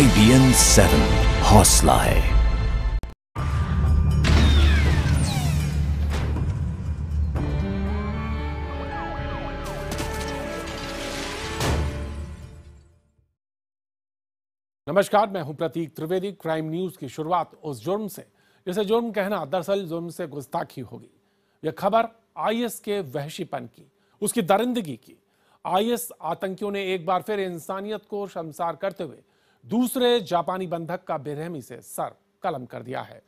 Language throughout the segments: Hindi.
IBN 7 हौसला है। नमस्कार, मैं हूं प्रतीक त्रिवेदी। क्राइम न्यूज की शुरुआत उस जुर्म से जिसे जुर्म कहना दरअसल जुर्म से गुस्ताखी होगी। यह खबर आईएस के वहशीपन की, उसकी दरिंदगी की। आईएस आतंकियों ने एक बार फिर इंसानियत को शर्मसार करते हुए दूसरे जापानी बंधक का बेरहमी से सर कलम कर दिया है।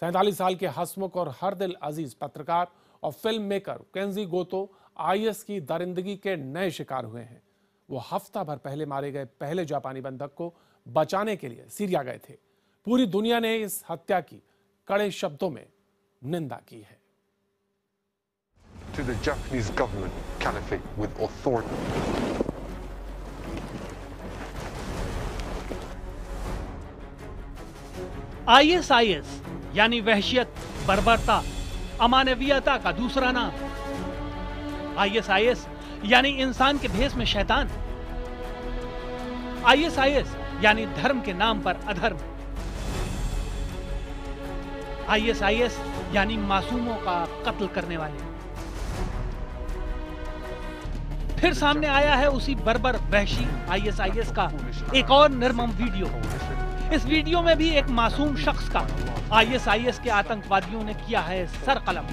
47 साल के हसमुख और हर दिल अजीज पत्रकार और film maker Kenji Goto IS की दरिंदगी के नए शिकार हुए हैं। वो हफ्ता भर पहले मारे गए पहले जापानी बंधक को बचाने के लिए सीरिया गए थे। पूरी दुनिया ने इस हत्या की कड़े शब्दों में निंदा की है। To the Japanese government caliphate with authority. IS यानी वहशियत, बर्बरता, अमानवीयता का दूसरा नाम। आईएस यानी इंसान के भेष में शैतान। आईएस यानी धर्म के नाम पर अधर्म। आईएस यानी मासूमों का कत्ल करने वाले। फिर सामने आया है उसी बर्बर वहशी आईएस का एक और निर्मम वीडियो। इस वीडियो में भी एक मासूम शख्स का आईएस के आतंकवादियों ने किया है सर कलम,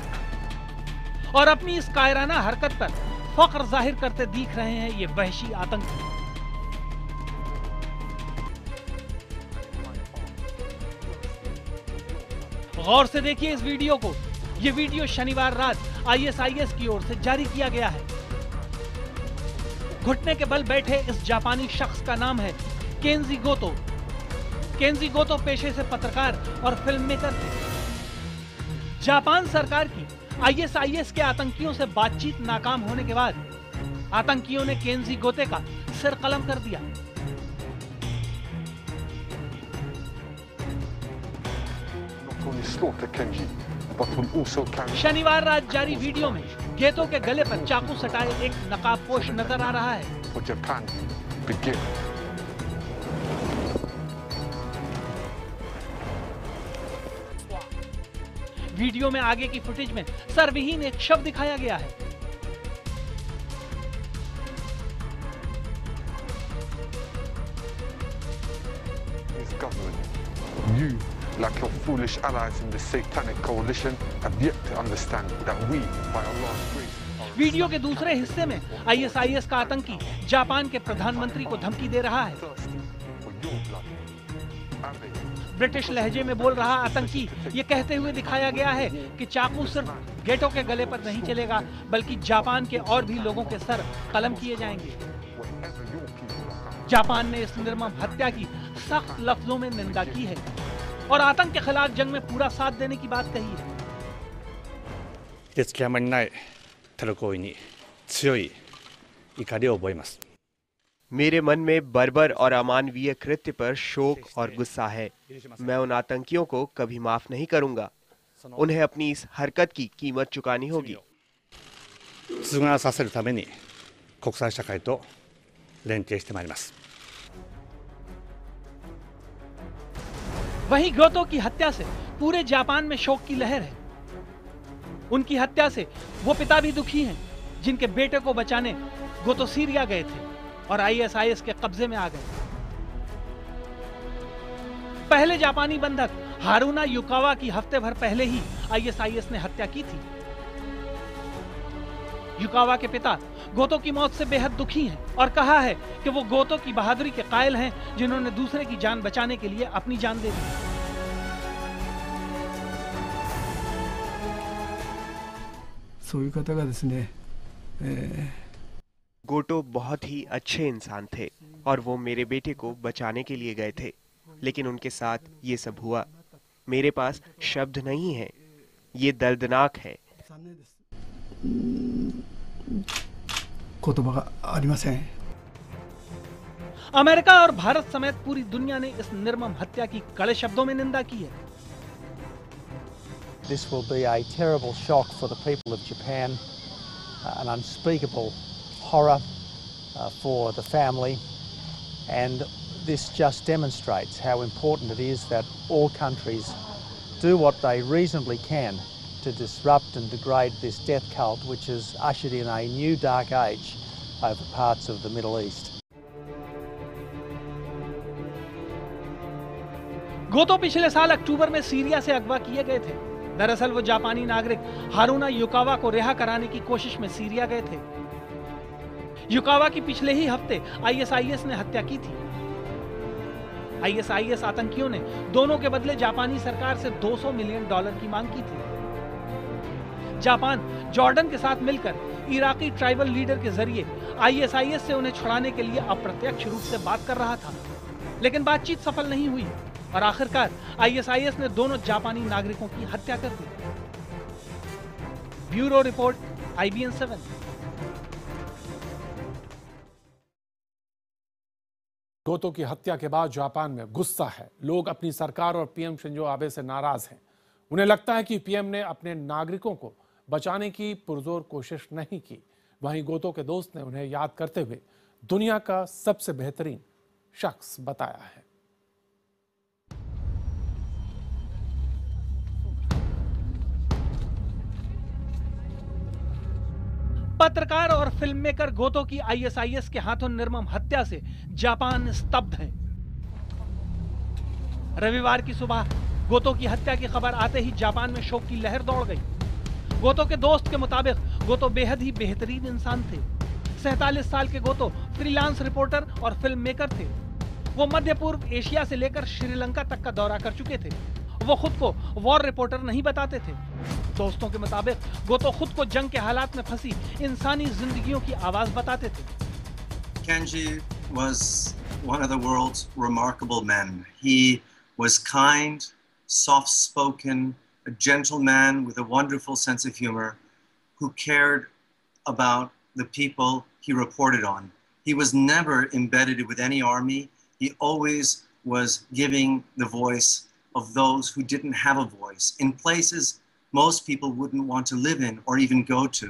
और अपनी इस कायराना हरकत पर फख्र जाहिर करते दिख रहे हैं ये वहशी आतंकी। गौर से देखिए इस वीडियो को। यह वीडियो शनिवार रात आईएस की ओर से जारी किया गया है। घुटने के बल बैठे इस जापानी शख्स का नाम है केंजी गोतो। केंजी गोतो पेशे से पत्रकार और फिल्म मेकर थे। जापान सरकार की आईएस के आतंकियों से बातचीत नाकाम होने के बाद आतंकियों ने केंजी गोते का सिर कलम कर दिया। शनिवार रात जारी वीडियो में गेतो के गले पर चाकू सटाए एक नकाबपोश नजर आ रहा है। वीडियो में आगे की फुटेज में सरविहीन एक शव दिखाया गया है। Like your foolish allies in the satanic coalition, have yet to understand that we, by Allah's grace, video के दूसरे हिस्से में आईएस का आतंकी जापान के प्रधानमंत्री को धमकी दे रहा है। ब्रिटिश लहजे में बोल रहा आतंकी ये कहते हुए दिखाया गया है कि चाकू सिर्फ गेटो के गले पर नहीं चलेगा, बल्कि जापान के और भी लोगों के सर कलम किए जाएंगे। जापान ने इस निर्मम हत्या की सख्त लफ्जों में निंदा की है और आतंक के खिलाफ जंग में पूरा साथ देने की बात कही है। 手つき余りないテロ行為に強い怒りを覚えます。 मेरे मन में बर्बर और अमानवीय कृत्य पर शोक और गुस्सा है। मैं उन आतंकियों को कभी माफ नहीं करूंगा। उन्हें अपनी इस हरकत की कीमत चुकानी होगी। 償わさせるために国際社会と連携してまいります。 वहीं गोतो की हत्या से पूरे जापान में शोक की लहर है। उनकी हत्या से वो पिता भी दुखी हैं जिनके बेटे को बचाने गोतो सीरिया गए थे और आईएस के कब्जे में आ गए। पहले जापानी बंधक हारुना युकावा की हफ्ते भर पहले ही आईएस ने हत्या की थी। युकावा के पिता गोतो की मौत से बेहद दुखी हैं और कहा है कि वो गोतो की बहादुरी के कायल हैं जिन्होंने दूसरे की जान बचाने के लिए अपनी जान दे दी। गोटो बहुत ही अच्छे इंसान थे और वो मेरे बेटे को बचाने के लिए गए थे, लेकिन उनके साथ ये सब हुआ। मेरे पास शब्द नहीं है, ये दर्दनाक है। अमेरिका और भारत समेत पूरी दुनिया ने इस निर्मम हत्या की कड़े शब्दों में निंदा की है। This will be a terrible shock for the people of Japan, an unspeakable horror for the family, and this just demonstrates how important it is that all countries do what they reasonably can to disrupt and degrade this death cult which has ushered in a new dark age over parts of the Middle East. Go to पिछले साल अक्टूबर में सीरिया से अगवा किए गए थे। दरअसल वो जापानी नागरिक हारुना युकावा को रिहा कराने की कोशिश में सीरिया गए थे। युकावा की पिछले ही हफ्ते आईएसआईएस ने हत्या की थी। आईएसआईएस आतंकियों ने दोनों के बदले जापानी सरकार से $200 मिलियन की मांग की थी। जापान जॉर्डन के साथ मिलकर इराकी ट्राइबल लीडर के जरिए आईएसआईएस से उन्हें छुड़ाने के लिए अप्रत्यक्ष रूप से बात कर रहा था, लेकिन बातचीत सफल नहीं हुई और आखिरकार आईएसआईएस ने दोनों जापानी नागरिकों की हत्या कर दी। Bureau report, IBN 7। गोतो की हत्या के बाद जापान में गुस्सा है। लोग अपनी सरकार और पीएम शिंजो आबे से नाराज हैं। उन्हें लगता है कि पीएम ने अपने नागरिकों को बचाने की पुरजोर कोशिश नहीं की। वहीं गोतो के दोस्त ने उन्हें याद करते हुए दुनिया का सबसे बेहतरीन शख्स बताया है। पत्रकार और फिल्म मेकर गोतो की आईएसआईएस के हाथों निर्मम हत्या से जापान स्तब्ध है। रविवार की सुबह गोतो की हत्या की खबर आते ही जापान में शोक की लहर दौड़ गई। गोतो के दोस्त के मुताबिक गोतो बेहद ही बेहतरीन इंसान थे। 47 साल के गोतो फ्रीलांस रिपोर्टर और फिल्म मेकर थे। वो मध्य पूर्व एशिया से लेकर श्रीलंका तक का दौरा कर चुके थे। वो खुद को वॉर रिपोर्टर नहीं बताते थे। दोस्तों के मुताबिक गोतो खुद को जंग के हालात में फंसी इंसानी जिंदगियों की आवाज बताते थे। Kenji was one of the world's remarkable men. He was kind, soft-spoken, a gentleman with a wonderful sense of humor who cared about the people he reported on. He was never embedded with any army. He always was giving the voice of those who didn't have a voice in places most people wouldn't want to live in or even go to.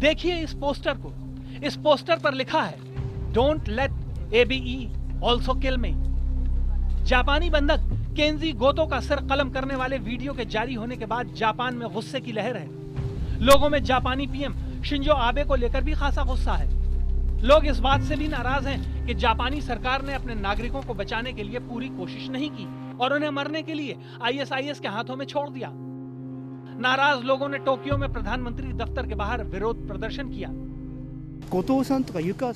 देखिए इस पोस्टर को। इस पोस्टर पर लिखा है Don't let ABE also kill me। जापानी बंधक केंजी गोतो का सिर कलम करने वाले वीडियो के जारी होने के बाद जापान में गुस्से की लहर है। लोगों में जापानी पीएम शिंजो आबे को लेकर भी खासा गुस्सा है। लोग इस बात से भी नाराज हैं कि जापानी सरकार ने अपने नागरिकों को बचाने के लिए पूरी कोशिश नहीं की और उन्हें मरने के लिए आईएसआईएस के हाथों में छोड़ दिया। नाराज लोगों ने टोक्यो में प्रधानमंत्री दफ्तर के बाहर विरोध प्रदर्शन किया।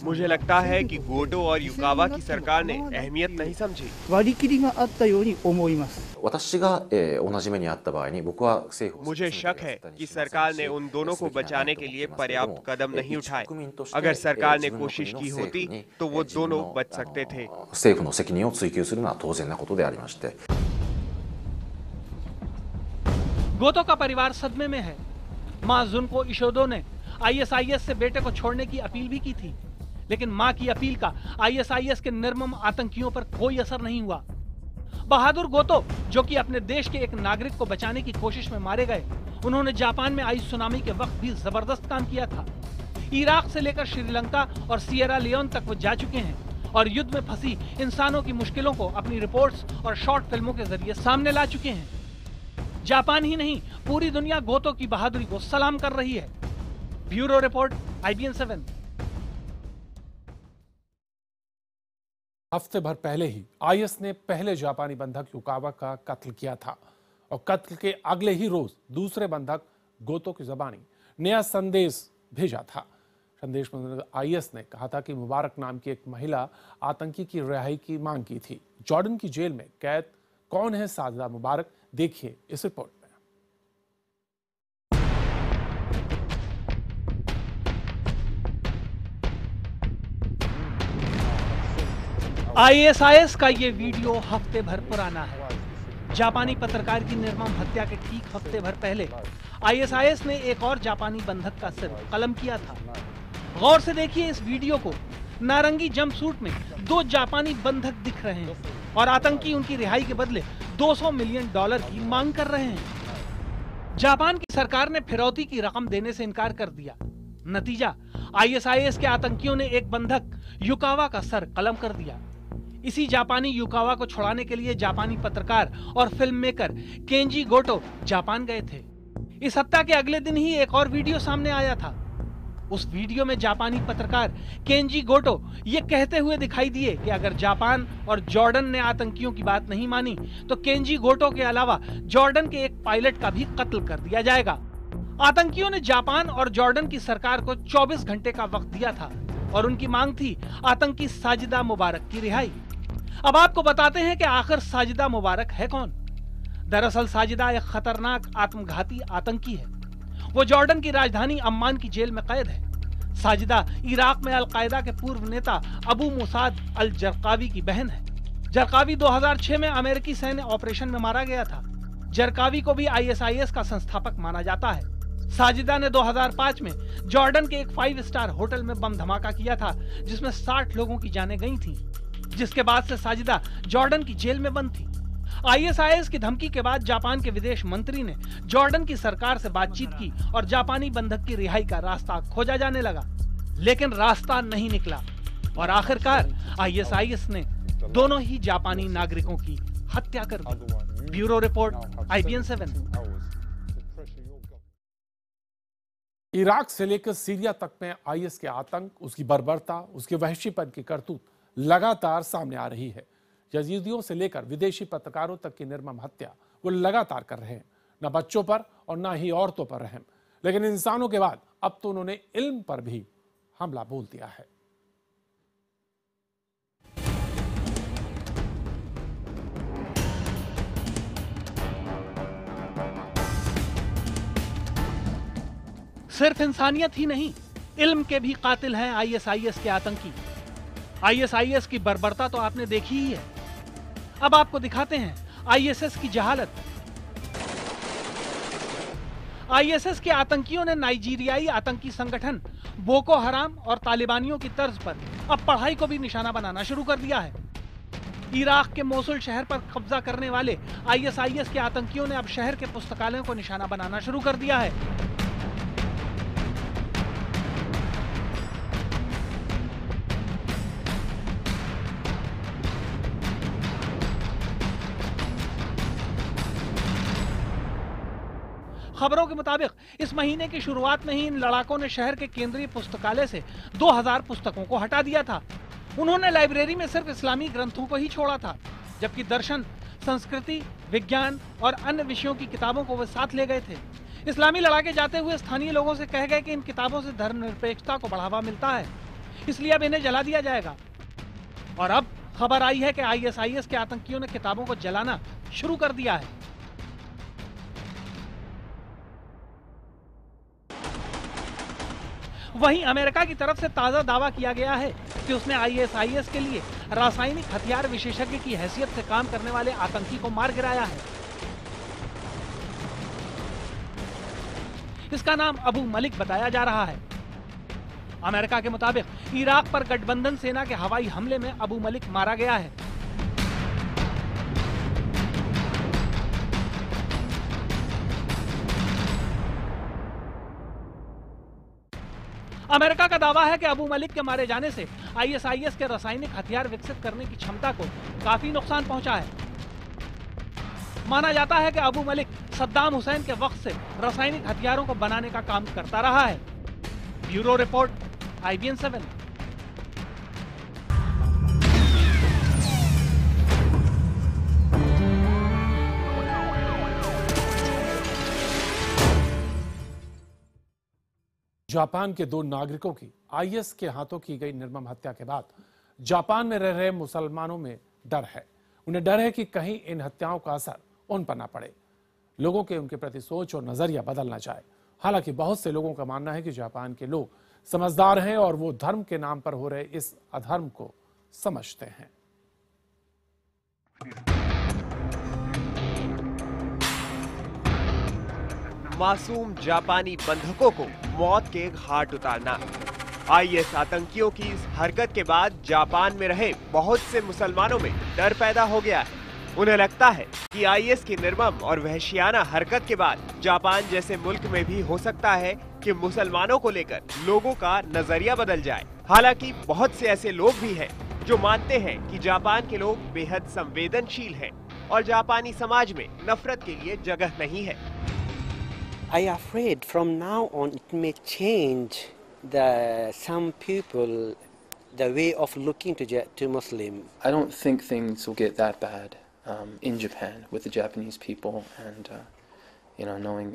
मुझे लगता है कि गोटो और युकावा की सरकार ने अहमियत नहीं समझी। मुझे शक है कि सरकार ने उन दोनों को बचाने के लिए पर्याप्त कदम नहीं उठाए। अगर सरकार ने कोशिश की होती तो वो दोनों बच सकते थे। गोतो का परिवार सदमे में है। मां जुनको इशोदो ने आईएसआईएस से बेटे को छोड़ने की अपील भी की थी, लेकिन मां की अपील का आईएसआईएस के निर्मम आतंकियों पर कोई असर नहीं हुआ। बहादुर गोतो, जो कि अपने देश के एक नागरिक को बचाने की कोशिश में मारे गए, उन्होंने जापान में आई सुनामी के वक्त भी जबरदस्त काम किया था। इराक से लेकर श्रीलंका और सियरा लियोन तक वो जा चुके हैं और युद्ध में फंसी इंसानों की मुश्किलों को अपनी रिपोर्ट्स और शॉर्ट फिल्मों के जरिए सामने ला चुके हैं। जापान ही नहीं, पूरी दुनिया गोतो की बहादुरी को सलाम कर रही है। Bureau report, IBN 7। हफ्ते भर पहले ही आईएस ने पहले जापानी बंधक युकावा का कत्ल किया था और कत्ल के अगले ही रोज दूसरे बंधक गोतो की ज़बानी नया संदेश भेजा था। संदेश में आईएस ने कहा था कि मुबारक नाम की एक महिला आतंकी की रिहाई की मांग की थी। जॉर्डन की जेल में कैद कौन है साजिदा मुबारक, देखिए इस रिपोर्ट में। आईएसआईएस का ये वीडियो हफ्ते भर पुराना है। जापानी पत्रकार की निर्मम हत्या के ठीक हफ्ते भर पहले आईएसआईएस ने एक और जापानी बंधक का सिर कलम किया था। गौर से देखिए इस वीडियो को। नारंगी जंपसूट में दो जापानी बंधक दिख रहे हैं और आतंकी उनकी रिहाई के बदले $200 मिलियन की मांग कर रहे हैं। जापान की सरकार ने फिरौती की रकम देने से इनकार कर दिया। नतीजा, आईएसआईएस के आतंकियों ने एक बंधक युकावा का सर कलम कर दिया। इसी जापानी युकावा को छुड़ाने के लिए जापानी पत्रकार और फिल्म मेकर केंजी गोटो जापान गए थे। इस हत्या के अगले दिन ही एक और वीडियो सामने आया था। उस वीडियो में जापानी पत्रकार केंजी गोटो ये कहते हुए दिखाई दिए कि अगर जापान और जॉर्डन ने आतंकियों की बात नहीं मानी तो केंजी गोटो के अलावा जॉर्डन के एक पायलट का भी कत्ल कर दिया जाएगा। आतंकियों ने जापान और जॉर्डन की सरकार को 24 घंटे का वक्त दिया था और उनकी मांग थी आतंकी साजिदा मुबारक की रिहाई। अब आपको बताते हैं कि आखिर साजिदा मुबारक है कौन। दरअसल साजिदा एक खतरनाक आत्मघाती आतंकी है। वो जॉर्डन की राजधानी अम्मान की जेल में कैद है। साजिदा इराक में अलकायदा के पूर्व नेता अबू मुसाद अल जरकावी की बहन है। जरकावी 2006 में अमेरिकी सैन्य ऑपरेशन में मारा गया था। जरकावी को भी आईएसआईएस का संस्थापक माना जाता है। साजिदा ने 2005 में जॉर्डन के एक 5 स्टार होटल में बम धमाका किया था जिसमें 60 लोगों की जानें गई थीं। जिसके बाद से साजिदा जॉर्डन की जेल में बंद थी। आईएसआईएस की धमकी के बाद जापान के विदेश मंत्री ने जॉर्डन की सरकार से बातचीत की और जापानी बंधक की रिहाई का रास्ता खोजा जाने लगा, लेकिन रास्ता नहीं निकला और आखिरकार आईएसआईएस ने दोनों ही जापानी नागरिकों की हत्या कर दी। Bureau report, IBN 7। इराक से लेकर सीरिया तक में आईएस के आतंक, उसकी बर्बरता, उसके वहशीपन की करतूत लगातार सामने आ रही है। यजीदियों से लेकर विदेशी पत्रकारों तक की निर्मम हत्या वो लगातार कर रहे हैं, न बच्चों पर और न ही औरतों पर रहम, लेकिन इंसानों के बाद अब तो उन्होंने इल्म पर भी हमला बोल दिया है। सिर्फ इंसानियत ही नहीं, इल्म के भी कातिल हैं आईएसआईएस के आतंकी। आईएसआईएस की बर्बरता तो आपने देखी ही है। अब आपको दिखाते हैं आईएसएस की जहालत। आईएसएस के आतंकियों ने नाइजीरियाई आतंकी संगठन बोको हराम और तालिबानियों की तर्ज पर अब पढ़ाई को भी निशाना बनाना शुरू कर दिया है। इराक के मोसुल शहर पर कब्जा करने वाले आईएसआईएस के आतंकियों ने अब शहर के पुस्तकालयों को निशाना बनाना शुरू कर दिया है। खबरों के मुताबिक इस महीने की शुरुआत में ही इन लड़ाकों ने शहर के केंद्रीय पुस्तकालय से 2000 पुस्तकों को हटा दिया था। उन्होंने लाइब्रेरी में सिर्फ इस्लामी ग्रंथों को ही छोड़ा था, जबकि दर्शन, संस्कृति, विज्ञान और अन्य विषयों की किताबों को वे साथ ले गए थे। इस्लामी लड़ाके जाते हुए स्थानीय लोगों से कह गए कि इन किताबों से धर्मनिरपेक्षता को बढ़ावा मिलता है, इसलिए अब इन्हें जला दिया जाएगा। और अब खबर आई है कि आईएसआईएस के आतंकियों ने किताबों को जलाना शुरू कर दिया है। वहीं अमेरिका की तरफ से ताजा दावा किया गया है कि उसने आईएसआईएस के लिए रासायनिक हथियार विशेषज्ञ की हैसियत से काम करने वाले आतंकी को मार गिराया है। इसका नाम अबू मलिक बताया जा रहा है। अमेरिका के मुताबिक इराक पर गठबंधन सेना के हवाई हमले में अबू मलिक मारा गया है। अमेरिका का दावा है कि अबू मलिक के मारे जाने से आईएसआईएस के रासायनिक हथियार विकसित करने की क्षमता को काफी नुकसान पहुंचा है। माना जाता है कि अबू मलिक सद्दाम हुसैन के वक्त से रासायनिक हथियारों को बनाने का काम करता रहा है। Bureau report, IBN 7। जापान के 2 नागरिकों की आईएस के हाथों की गई निर्मम हत्या के बाद जापान में रह रहे मुसलमानों में डर है। उन्हें डर है कि कहीं इन हत्याओं का असर उन पर ना पड़े, लोगों के उनके प्रति सोच और नजरिया बदल ना जाए। हालांकि बहुत से लोगों का मानना है कि जापान के लोग समझदार हैं और वो धर्म के नाम पर हो रहे इस अधर्म को समझते हैं। मासूम जापानी बंधकों को मौत के घाट उतारना। आईएस आतंकियों की इस हरकत के बाद जापान में रहे बहुत से मुसलमानों में डर पैदा हो गया है। उन्हें लगता है कि आईएस की निर्मम और वहशियाना हरकत के बाद जापान जैसे मुल्क में भी हो सकता है कि मुसलमानों को लेकर लोगों का नजरिया बदल जाए। हालांकि बहुत से ऐसे लोग भी हैं जो मानते हैं कि जापान के लोग बेहद संवेदनशील हैं और जापानी समाज में नफरत के लिए जगह नहीं है। I am afraid from now on it may change some people the way of looking to Muslim. I don't think things will get that bad in Japan with the Japanese people and knowing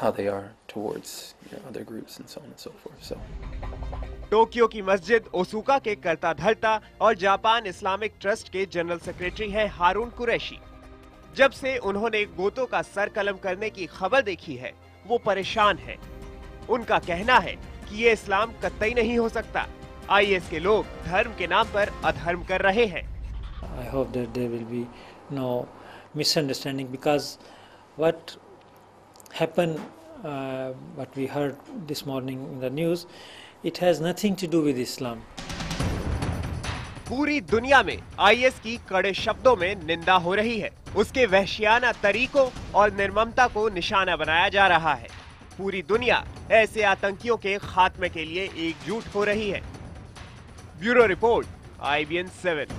how they are towards other groups and so on and so forth. So. Tokyo की मस्जिद ओसुका के करता धरता और जापान इस्लामिक ट्रस्ट के जनरल सेक्रेटरी हैं हारून कुरैशी। जब से उन्होंने गोतो का सर कलम करने की खबर देखी है वो परेशान हैं। उनका कहना है कि ये इस्लाम कतई नहीं हो सकता। आईएस के लोग धर्म के नाम पर अधर्म कर रहे हैं। I hope that there will be no misunderstanding because what happened, what we heard this morning in the news, it has nothing to do with Islam. पूरी दुनिया में आईएस की कड़े शब्दों में निंदा हो रही है। उसके वहशियाना तरीकों और निर्ममता को निशाना बनाया जा रहा है। पूरी दुनिया ऐसे आतंकियों के खात्मे के लिए एकजुट हो रही है। Bureau report, IBN 7।